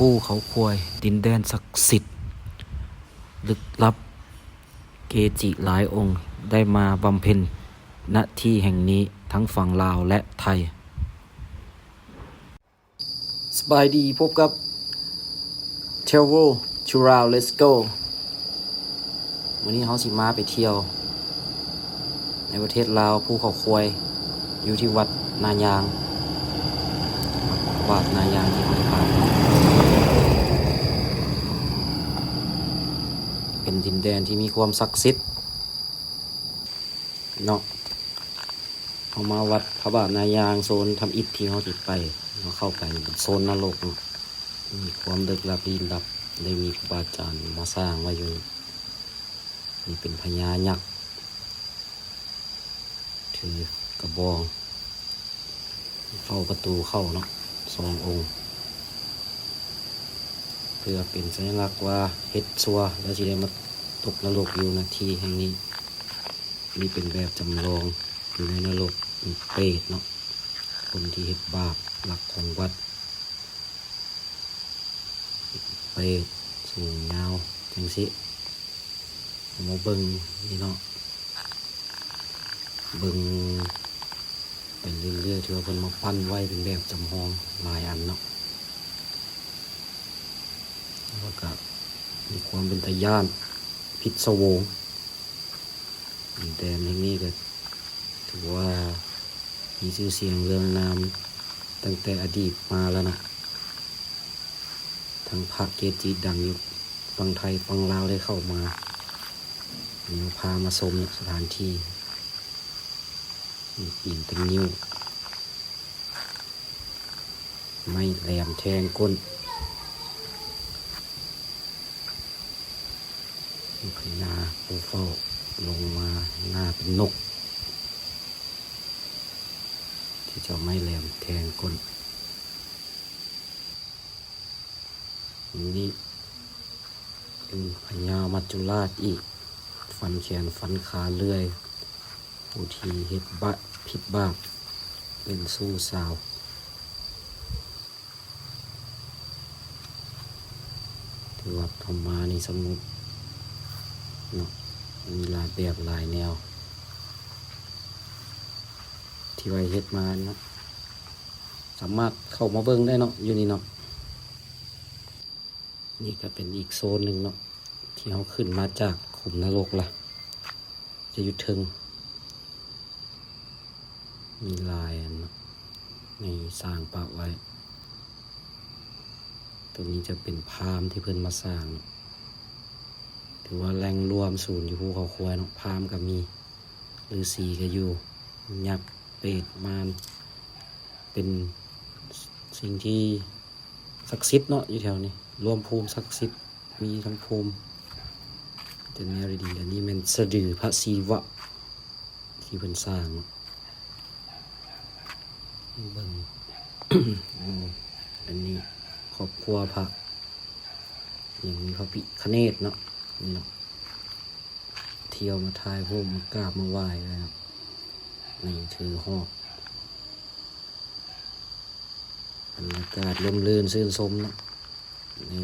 ภูเขาควายดินแดนศักดิ์สิทธิ์ลึกลับเกจิหลายองค์ได้มาบำเพ็ญณที่แห่งนี้ทั้งฝั่งลาวและไทยสบายดีพบกับ Travel to Lao Let's Go วันนี้เขาสิมาไปเที่ยวในประเทศลาวภูเขาควายอยู่ที่วัดนายางวัดนายางที่เขาได้พาเป็นดินแดนที่มีความศักดิ์สิทธิ์เนาะเขามาวัดพระบาทนายางโซนทำอิฐที่เขาติดไปเราเข้าไปเป็นโซนนรกเนาะมีความลึกลับลี้ลับได้มีครูบาอาจารย์มาสร้างไว้อยู่นี่เป็นพญายักษ์ถือกระบองเข้าประตูเข้าเนาะ2 องค์เพื่อเป็นสัญลักษณ์ว่าเฮ็ดซัวแล้วสิได้มาตกนรกอยู่ณที่แห่งนี้นี่เป็นแบบจำลองอยู่ในนรกมีเปรตเนาะคนที่เฮ็ดบาปหลักของวัดเปรตสูงยาวจังสิมาเบิ่งนี่เนาะเบิ่งไปเรื่อยๆที่ว่าเพิ่นมาปั้นไว้เป็นแบบจำลองหลายอันเนาะแล้วก็มีความเป็นตาย่านพิศวงดินแดนแห่งนี้ก็ถือว่ามีชื่อเสียงเรื่องนามตั้งแต่อดีตมาแล้วนะทั้งพระเกจิดังอยู่ฝั่งไทยฝั่งลาวได้เข้ามาเราพามาชมสถานที่มีปีนตะนิ้วไม่แหลมแทงก้นพญาผู้เฝ้าลงมาหน้าเป็นนกที่จะไม่แหลมแทงก้นนี่เป็นพญามัจจุราชอีกฟันแขนฟันขาเลื่อยผู้ที่เฮ็ดบะผิดบาปเป็นสู้สาวถือว่าธรรมานี่สมุดเนาะมีหลายแบบหลายแนวที่ไว้เฮ็ดมาเนาะสามารถเข้ามาเบิ่งได้เนาะอยู่นี่เนาะนี่ก็เป็นอีกโซนหนึ่งเนาะที่เขาขึ้นมาจากขุมนรกล่ะจะอยู่ถึงมีลายเนาะในสร้างปะไว้ตัวนี้จะเป็นพราหมณ์ที่เพิ่นมาสร้างถือว่าแหล่งรวมศูนย์อยู่ภูเขาควายเนาะพราหมณ์ก็มีฤาษีก็อยู่ยักษ์เปรตมารเป็นสิ่งที่ศักดิ์สิทธิ์เนาะอยู่แถวนี้รวมภูมิศักดิ์สิทธิ์มีทั้งภูมิเป็นแนวดีอันนี้เป็นสะดือพระศิวะที่เพิ่นสร้างเบิ่ง อันนี้ครอบครัวพระอย่างนี้พระพิฆเนศเนาะนี่เนาะเที่ยวมาทายภูมิมากราบมาไหว้นะครับนี่ถือหอกบรรยากาศลมลื่นซื่นชมเนาะนี่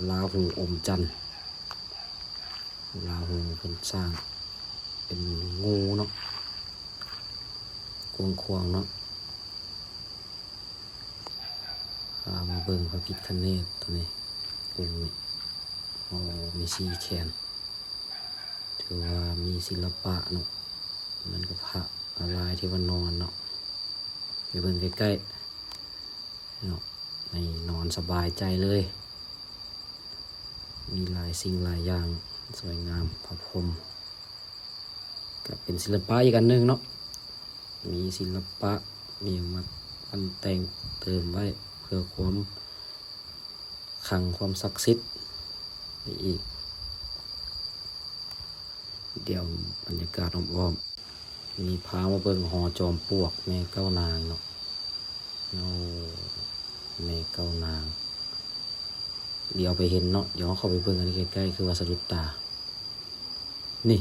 ลาหูอมจันทร์ลาหูเพิ่นสร้างเป็นงูเนาะควงเนาะมาเบิ่งพระพิฆเนศตัวนี้องค์นี้โอ้มีสีแขนถือว่ามีศิลปะเนาะมันก็พระลายที่ว่านอนเนาะไปเบิ่งใกล้ๆเนาะในนอนสบายใจเลยมีหลายสิ่งหลายอย่างสวยงามพระพรหมก็เป็นศิลปะอีกอันหนึ่งเนาะมีศิลปะมีมาปั้นแต่งเติมไว้เพื่อความขลังความศักดิ์สิทธิ์อีกเดี๋ยวบรรยากาศอ้อมๆมีพามาเบิ่งหอจอมปลวกแม่เก้านางเนาะแม่เก้านางเดี๋ยวไปเห็นเนาะเดี๋ยวเข้าไปเบิ่งกันใกล้ๆคือว่าสะดุดตานี่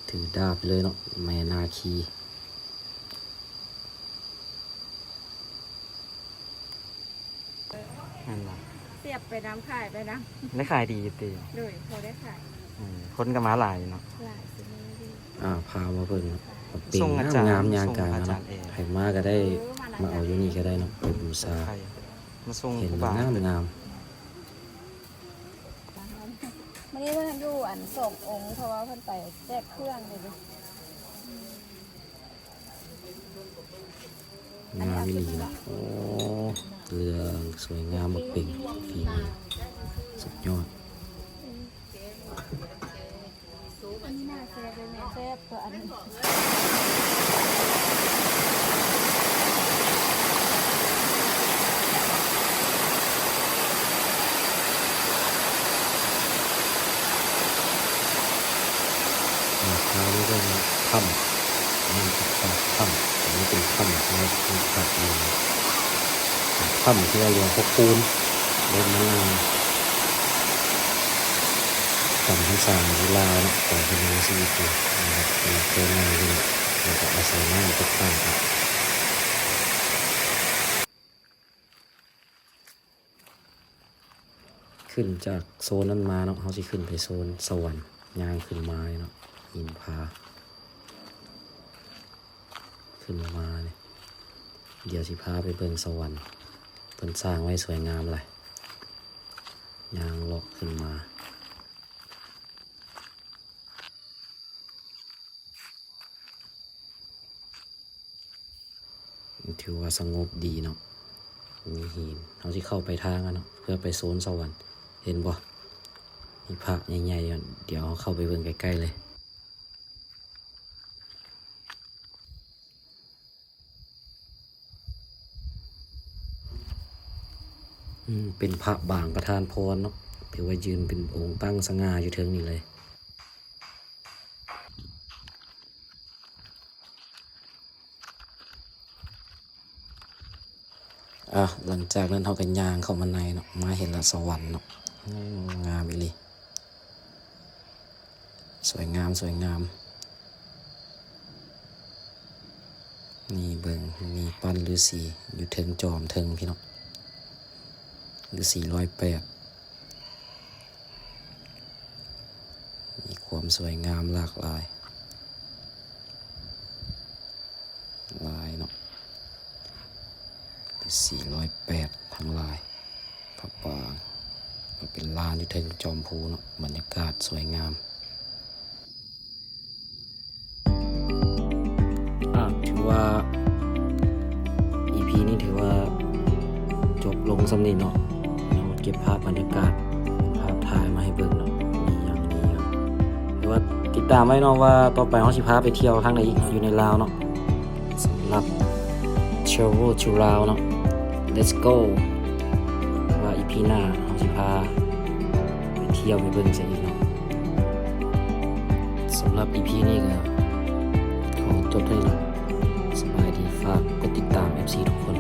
ถือดาบเลยเนาะแม่นาคี นั่นล่ะ เสียบไปน้ำขายไปน้ ได้ขายดีอยู่ติ ำโดยพอได้ขาย คนก็มาหลายเนาะ หลายสิไม่ดี พามาเบิ่งเป็น ส่งอาจารย์ งามๆยางกลาง ส่งอาจา เนาะ รย์เอง ให้มาก็ได้มาเอาอยู่นี่ก็ได้เนาะไปบูชา ใครมาส่ง เห็น ผู้ มัน บ่าว งาม วันนี้เพิ่นอยู่อันส่งองค์เพราะว่าเพิ่นไปแจกเครื่องเลยดิ งามอีหลีเนาะโอ้เรือสวยงามบักเป่งฝีมือสุดยอด อันนี้น่าแซ่บเลยแม่แซ่บตัวอันนี้ คราวนี้ก็เป็นถ้ำนี่เป็นปากถ้ำอันนี้เป็นถ้ำที่เราเป็นปากเองถ้ำที่เราเรียกพวกปูนเล่นมะนาวถ้ำที่สร้างเวลาเนาะก่อนเป็นชีวิตอยู่นะครับเป็นเคยงานอยู่แล้วก็อาศัยน้ำตกแต่งครับขึ้นจากโซนนั้นมาเนาะเขาจะขึ้นไปโซนสวรรค์ย่างขึ้นมาเนาะหินผาขึ้นมาเนี่ยเดี๋ยวสิพาไปเบิ่งสวรรค์เพิ่นสร้างไว้สวยงามเลยย่างเลาะขึ้นมาถือว่าสงบดีเนาะมีหินเขาที่เข้าไปทางกันเนาะเพื่อไปโซนสวรรค์เห็นบ่มีพระใหญ่ๆเดี๋ยวเขาเข้าไปเบิ่งใกล้ๆเลยเป็นพระบางประธานพรเนาะถือว่ายืนเป็นองค์ตั้งสง่าอยู่เทิงนี่เลยหลังจากนั้นเขากันย่างเข้ามาในเนาะมาเห็นละสวรรค์เนาะงามอีหลีสวยงามสวยงามนี่เบิ่งมีปั้นฤาษีอยู่เทิงจอมเทิงพี่เนาะฤาษี108มีความสวยงามหลากหลายลายเนาะฤาษี108ทั้งลายพระปรางมาเป็นลานอยู่เทิงจอมภูเนาะบรรยากาศสวยงามถือว่า EP นี้ถือว่าจบลงสำนีเนาะเราเก็บภาพบรรยากาศภาพถ่ายมาให้เบิ่งเนาะมีอย่างนี้ครับหรือว่าติดตามไว้เนาะว่าต่อไปเราสิพาไปเที่ยวทางไหนอีกอยู่ในลาวเนาะสำหรับ Travel to ลาวเนาะ Let's go ว่า EP หน้าเราสิพาไปเที่ยวไปเบิ่งซะอีกเนาะสำหรับ EP นี้ก็ขอจบเท่านี้เนาะสบายดีฝากกดติดตาม FC ทุกคน